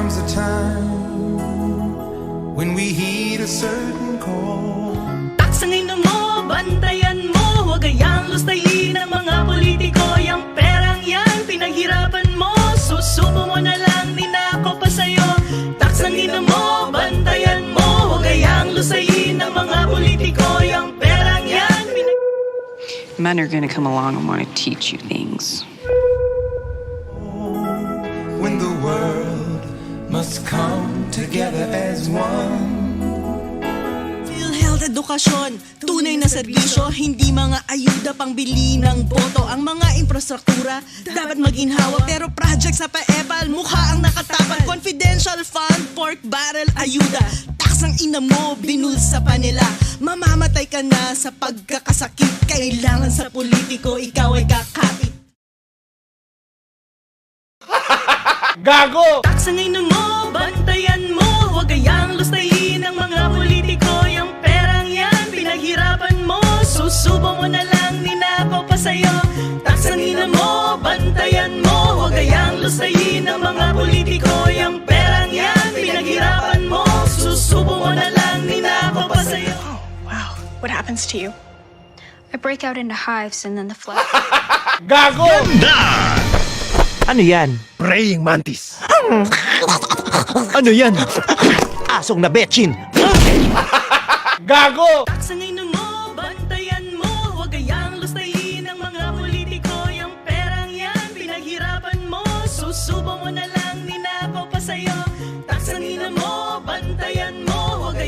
comes a time when we heed a certain call. Taksangin mo, bantayan mo, huwag kayang lustayin ng mga politiko. Yang perang yan, pinaghirapan mo, susubo mo na lang, ninako pa sa'yo. Taksangin mo, bantayan mo, huwag kayang lustayin ng mga politiko. Yang perang yan, Men are gonna come along and want to teach you things. When the world must come together as one. PhilHealth edukasyon, tunay na serbisyo, hindi mga ayuda pang bili ng boto. Ang mga infrastruktura dapat maginhawa, pero project sa paepal, mukha ang nakatapat. Confidential fund, pork barrel, ayuda. Taksang ina mo, binulsa pa nila. Mamamatay ka na sa pagkakasakit. Kailangan sa politiko, ikaw ay kakapit. Gago! Taksangin mo, bantayan mo, huwag kayang lustayin ng mga politiko. Yang perang yan, pinaghirapan mo, susubo mo na lang, ninako pa sa'yo. Taksangin mo, bantayan mo, huwag kayang lustayin ng mga politiko. Yang perang yan, pinaghirapan mo, susubo mo na lang, ninako pa sa'yo. Oh, wow. What happens to you? I break out into hives and then the flesh. Gago! Ano yan? Praying mantis. Ano yan? Asong na betchin. Gago! Taksangin